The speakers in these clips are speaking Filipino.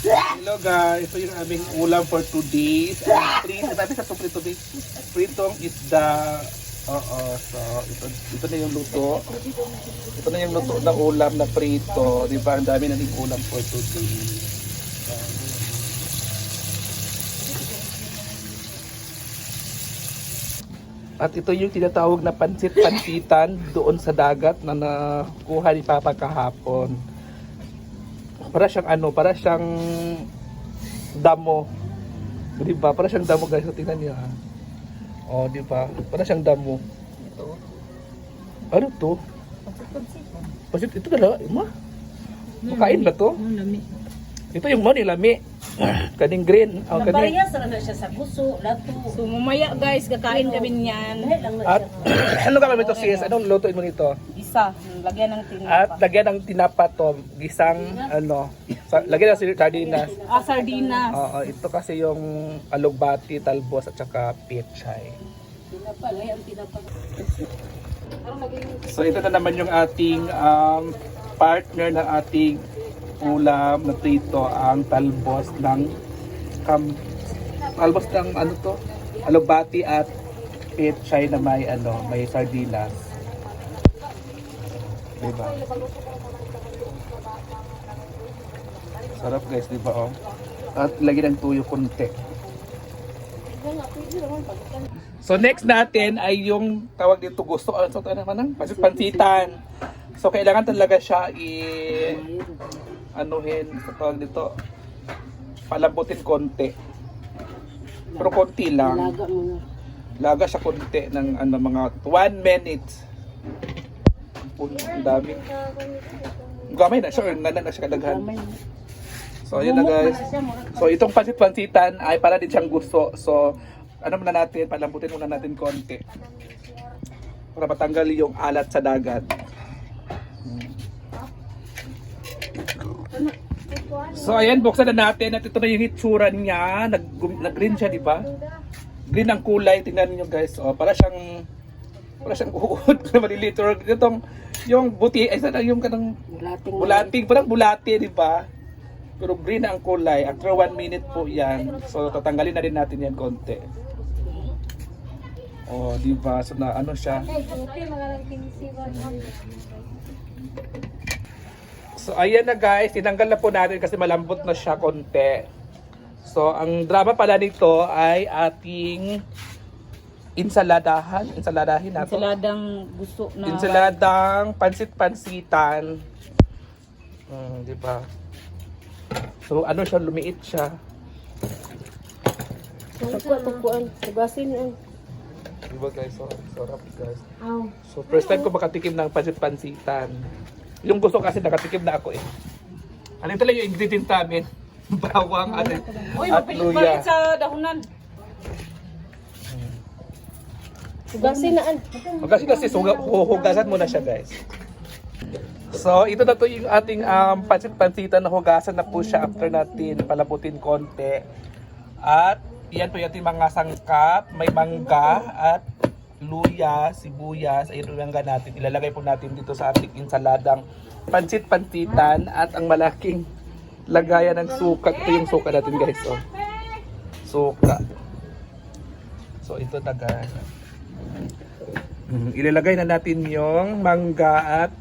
Hello guys, ito yung aming ulam for today. Sabi sa prito today. Pritong isda. Oo, so ito na yung luto. Ito na yung luto ng ulam na prito. Di ba? Ang dami na yung ulam for today. At ito yung tinatawag na pansit-pansitan doon sa dagat na nakuha ni Papa kahapon. Para siyang para siyang damo. Di ba? Para siyang damo guys. So, tingnan niyo ha. Oh, di ba? Para siyang damo. Ito. Ano to? Pansit ito talaga, ma? Makain ba to? Lami. Ito yung money lami. Kaning green. Oh, kaning. Nabayas na siya sa guso, lato. So mamaya guys, kakain kami niyan. At ano gagawin mo ito sis? Anong lutuin mo nito? Isa, lagyan ng tinapa. At lagyan ng tinapa to, gisang lagyan ng sardinas. Sardinas. Oo, ito kasi yung alugbati, talbos at saka pechay. So ito na naman yung ating partner ng ating ulam na prito, ang talbos ng alugbati at pechay na may sardinas. Diba? Sarap guys, diba oh? At lagyan ng tuyo konti. So next natin ay yung tawag dito gusto. So ito naman ang pansitan. So kailangan talaga siya sa tawag dito, palambutin konti. Pero konti lang. Laga mo na. Laga siya konti ng mga 1 minute. Ang dami. Gamay na siya, na siya kadaghan. So ayun na guys. So itong pansit-pansitan ay para din siyang gusto. So muna natin, palambutin muna natin konti. Para matanggal yung alat sa dagat. So ayan, buksan na natin at ito na yung hitsura niya. Nag-green siya, di ba? Green ang kulay, tingnan niyo guys. Oh, para siyang uod na maliliit. Yung buti, yung kanang bulating, parang bulate, di ba? Pero green ang kulay. After 1 minute po yan. So tatanggalin na rin natin yan konti. Oh, di ba? So na siya. So ayan na guys, tinanggal na po natin kasi malambot na siya konti. So ang drama pala nito ay ating insaladahin natin. Ensaladang gusto na. Insaladang pansit-pansitan. Di ba? So siya, lumiit siya. Tukuan, tugasin yan. Di ba guys? So, sarap guys. So first time ko makatikim ng pansit-pansitan. Yung gusto kasi nakatikim na ako eh. Ano ito lang yung ingredient namin? Bawang at luya. Sa dahunan. Tugasin na an. Kasi hugasan muna siya guys. So ito na to yung ating pansit-pansitan na hugasan na po siya after natin palabutin konti. At yan po yung ating mga sangkap. May mangga at luya, sibuyas, ayun yung natin. Ilalagay po natin dito sa ating insaladang pansit-pansitan at ang malaking lagayan ng suka. Ito yung suka natin guys. Oh. Suka. So ito na guys. Ilalagay na natin yung mangga at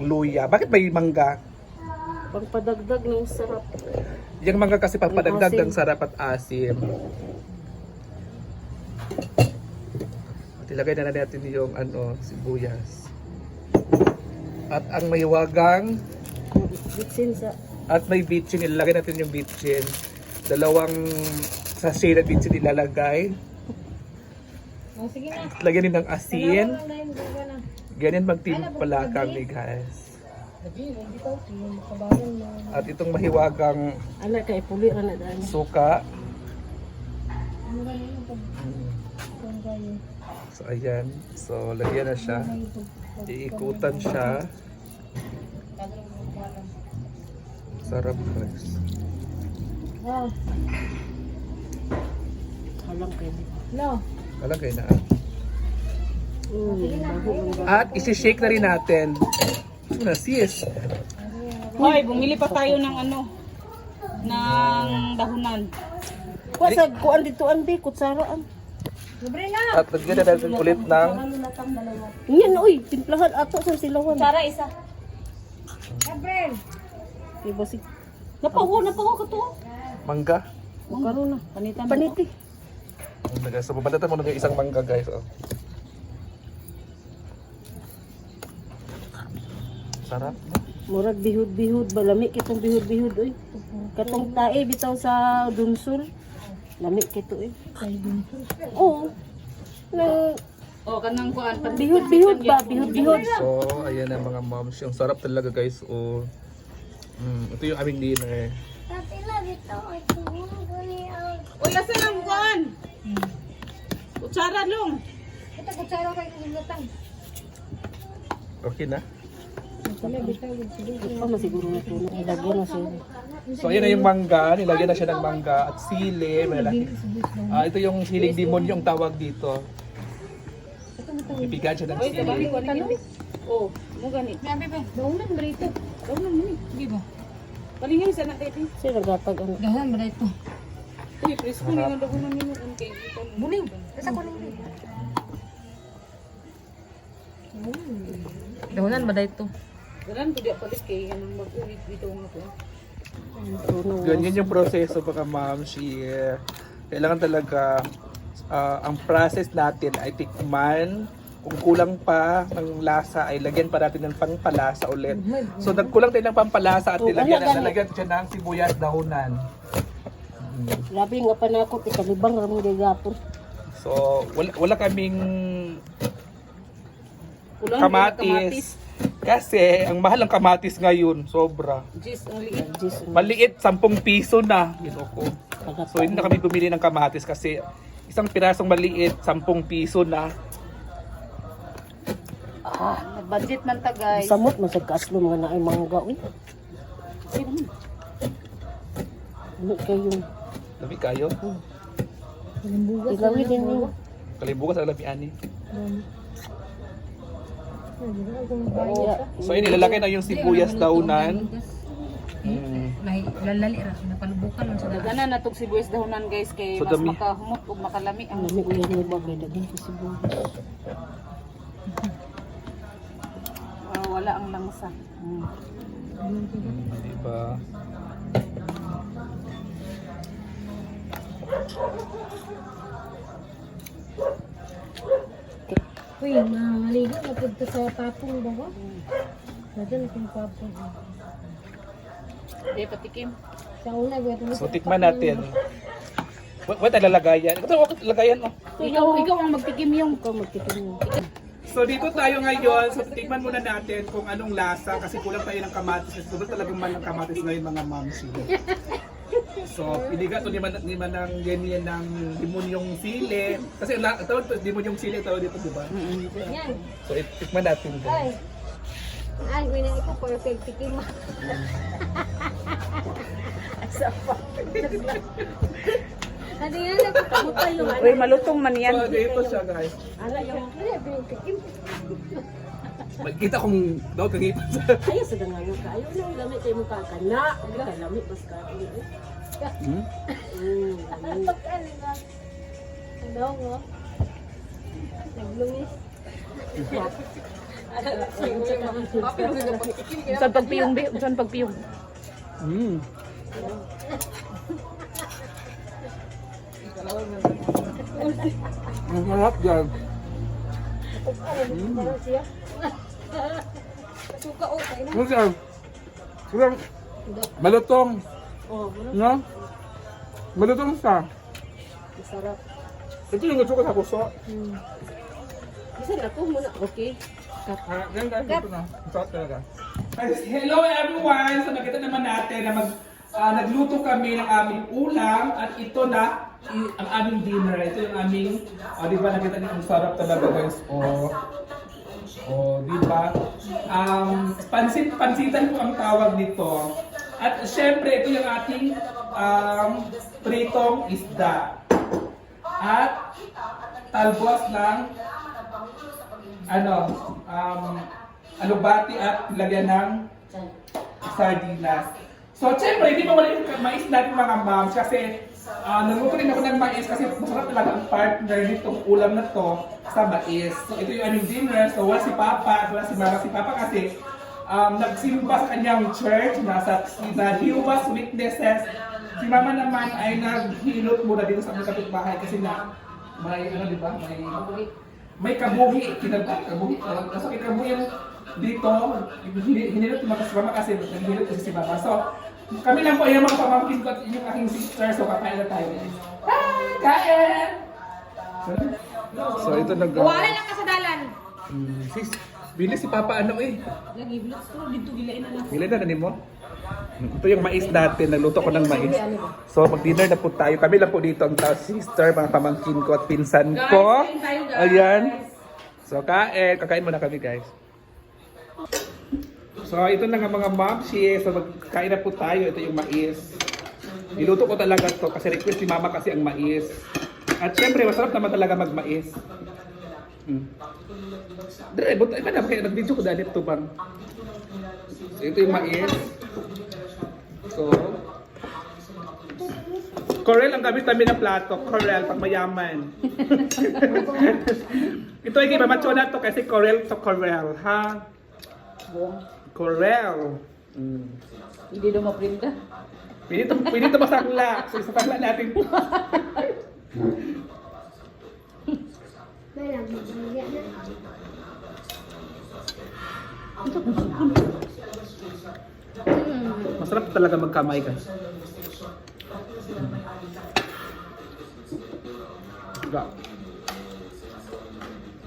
luya. Bakit may mangga? Pagpadagdag ng sarap. Yung mangga kasi pagpadagdag ng sarap at asim. Ilagay na natin yung sibuyas. At ang mahiwagang Bitsin sa at may bitchin, ilalagay natin yung bitchin. 2 sachet na bitchin ilalagay. Sige na. Lagyan din ng asin. Ganyan magtimpala kami guys. At itong mahiwagang anak kay puli ra na daan. suka. So ayan, so lagyan na siya, iikutan siya. Sarap guys. Halang kay. No. Kalagay na. At isi-shake na rin natin. Ito na sis. Hoy, bumili pa tayo ng ng dahunan. Kuha sa kuan dito an bi kutsaraan. At lagyan na natin ulit ng Yan oy, timplahan ato sa silawan. Kutsara isa. Diba si Napaho ka to. mangga. karon na. Panitan mo. Paniti. Ayan, guys. So, babalatan mo na yung isang mangga, guys. Oh. Sarap. Murag bihud-bihud ba lami kitong bihud-bihud oy. Katong tae bitaw sa dunsol. Lami kito eh. Oo. Na Oh, kanang kuan. bihud-bihud ba, bihud-bihud. So, ayan na mga moms. Yung sarap talaga, guys. Oh. Ito yung aming dinner. Uy, asa lang kuan? Kutsara long. Okay na? Ito masiguro na ito. Ilagyan na siya. So, ayan na yung mangga. Nilagyan na siya ng mangga at sili. Malaki. Ito yung siling demonyo yung tawag dito. Ipigan siya ng sili. Oh, mo gani. Nabi ba? Daunan ba ito? Daunan mo ni. Di ba? Palingin sa natin. Siya nagatag ano. Daunan ba ito? Uy, presko ni nga daunan nimo kung kay ito. Buling. Sa kuning. Daunan ba ito? Dalan ko di palit kay anong mag-ulit dito mo ko. Ganyan yung proseso baka ma'am. Kailangan talaga ang process natin ay tikman. Kung kulang pa ng lasa ay lagyan pa natin ng pangpalasa ulit. So nagkulang tayo ng pampalasa at nilagyan siya ng sibuyas dahunan. Labi nga panakot, ikalibang ramong gagapon. So wala kaming Ulan kamatis. Kasi ang mahal ng kamatis ngayon, sobra. Jis ang liit. Diyos, Maliit, 10 piso na. Ginoo. pagkata. So hindi na kami bumili ng kamatis kasi isang pirasong maliit, 10 piso na. Budget man ta guys. Samot, masag kaaslo mga naay mangga. Uy, ano kayo? Labi kayo. Ilawin din mo. Kalibugas ang labi ani. Kaya, So yun, nilalagay na yung sibuyas daunan. Lalali ra napalubukan man sa dagana na tog sibuyas dahonan guys kay So, mas dami. makahumot ug makalami ang lami ko yung bagay daging kasibuyas. wala ang langsa. Diba? Uy, naligo na punta sa papong ba ko? Nadun kung papong. Di patikim. Sa una, gawin So tikman natin. Wait, lalagayan. Ito, lagayan mo. Ikaw ang magtikim yung ko magtikim mo. So dito tayo ngayon. So tikman muna natin kung anong lasa kasi kulang tayo ng kamatis. Sobrang talagang man ng kamatis ngayon mga mamsi. So piniga to ni Manang ganyan ng demonyong sili. Kasi tawag to demonyong sili tawag dito, di ba? Yan. So tikman natin guys. Ay, wala ito perfect tikim mo. Ano yan? Nagpakamot pa yung Uy, malutong man yan. So dito siya guys. ala yung tikim. Magkita kong daw kagipan sa. Ayaw sa dangayo ka. Ayaw na yung gamit kayo mukha ka na. Hindi ka lamit mas ka. Ano mo? Naglumis. Saan pagpiyong bi? Saan pagpiyong? Ang harap dyan. Ano siya? Kurang malutong. Oh, No? Malutong siya. masarap. Ito yung gusto ko sa puso. Bisa na po muna. Okay. Yan guys, ito na. Masarap talaga. Hello everyone! So nakita naman natin na nagluto kami ng aming ulam at ito na ang aming dinner. Ito yung aming, di ba nakita niyo ang sarap talaga guys. Di ba? Pansitan po ang tawag nito. At syempre ito yung ating pritong isda. At talbos ng alubati at lagyan ng sardinas. So, syempre, hindi mawala yung mais natin mga moms kasi nagluto rin ako ng mais kasi masarap talaga ang partner nitong ulam na to sa mais. So, ito yung aming dinner. So, wala si Papa at wala si Mama. Si Papa kasi nagsimba sa kanyang church na Jehovah's Witnesses. Si Mama naman ay naghilot muna dito sa aming kapitbahay kasi na may, ano diba, may kabuhi. Kabuhi. Kasi may kabuhi yung dito, hinilot yung mga kasama kasi naghilot kasi si Mama. So, kami lang po yung mga pamangkin ko at yung aking sister. So, kakain na tayo. Hi! Kain! So, ito nag- Wala lang ka sa dalan. Sis, bili si Papa ano eh. Lagi vlog ko dito gilain na lang. Bili na mo? Ito yung mais natin. Nagluto ko ng mais. So, mag-dinner na po tayo. Kami lang po dito ang sister, mga pamangkin ko at pinsan ko. Guys, kain tayo, guys. Ayan. So, kain. Kakain muna kami, guys. So, ito na nga mga momshi. So, magkain na po tayo. Ito yung mais. Niluto ko talaga to kasi request ni Mama kasi ang mais. At syempre, masarap naman talaga magmais. Dre, buta ka na. Kaya nag-video ko dahil ito bang. So, ito yung mais. So, Corel ang gamit namin na plato. Corel, pang mayaman. Ito ay kimamacho na to kasi Corel to Corel, ha? Corel. Hindi daw maprinta. Pwede ito masakla. So, isasakla natin. Masarap talaga magkamay ka. Diba?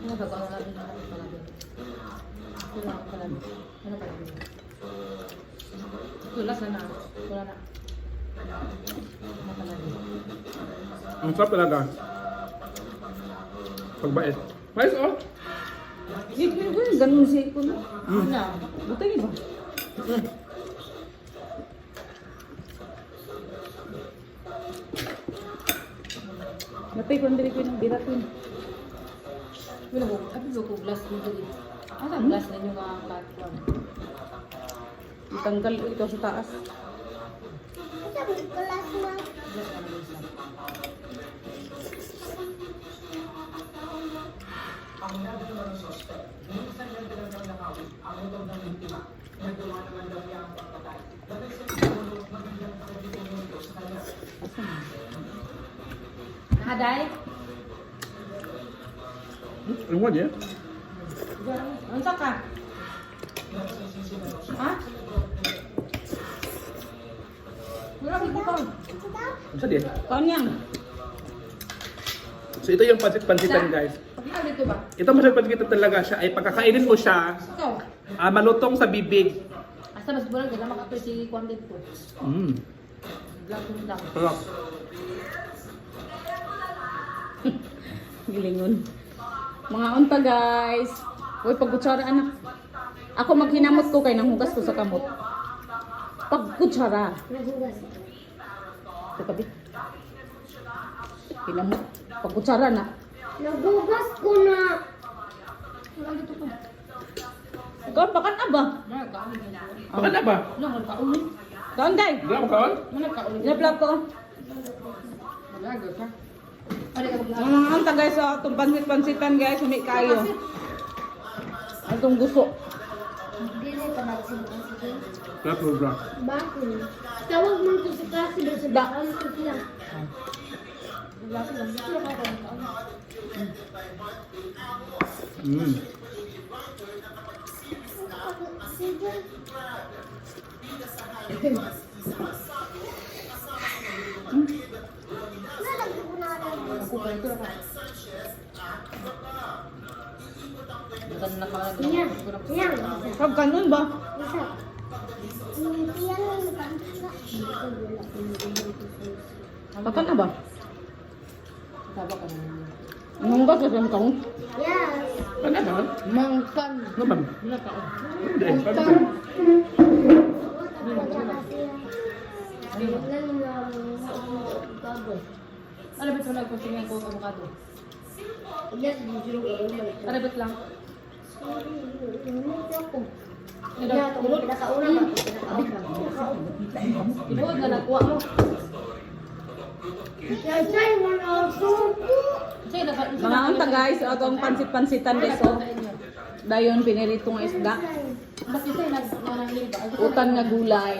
Ano ka ba? Tulas na. Wala na. Ang sarap talaga. Pagbait. Mais oh. Ganun si ko na. Butay ba? Napay ko ndiri ko ng birat ko. Wala ko, abi ko glass ko diri. Asa glass ninyo nga platform. Itanggal ko ito sa taas. Haday? Ano mo niya? Ano ka? Ha? Wala ko ikaw. Ano sa din? Kaon yan. So ito yung pansit-pansitan guys. Pagkakal dito ba? Ito masarap-pansitan talaga siya ay pagkakainin mo siya, Ikaw. malutong sa bibig. Asa mas bulan ganda makatoy si content ko. Vlog ko lang. Sarap. Gilingon. Mga unta guys. Uy, pagkutsara anak. Ako maghinamot ko kay nang hugas ko sa kamot. Pagkutsara. Ito kabi. Hinamot. Pagkutsara na. Nagugas ko na. Ikaw, bakan na ba? Baka na ba? Kaon day. Hindi mo kaon? Ina-vlog ko. Mga unta guys, itong pansit-pansitan guys, humi kayo. Itong gusto. Sarap mo bro. Bakit? Tawag mo ito sa klase doon sa daan ko sila. Yan. Yan. Kab ganun ba? Isa. Yan lang Baka na ba? Anong ba sa siyang kaon? Yes. Ano ba? Mangkan. Ano ba? Hindi. Ano ba ito nagpatingin ko avocado? Yes, bujuro ko. Ano ba lang? Ibuod na nagkuha mo. Mga unta guys, atong pansit-pansitan guys. So, dayon piniritong isda. Utan nga gulay.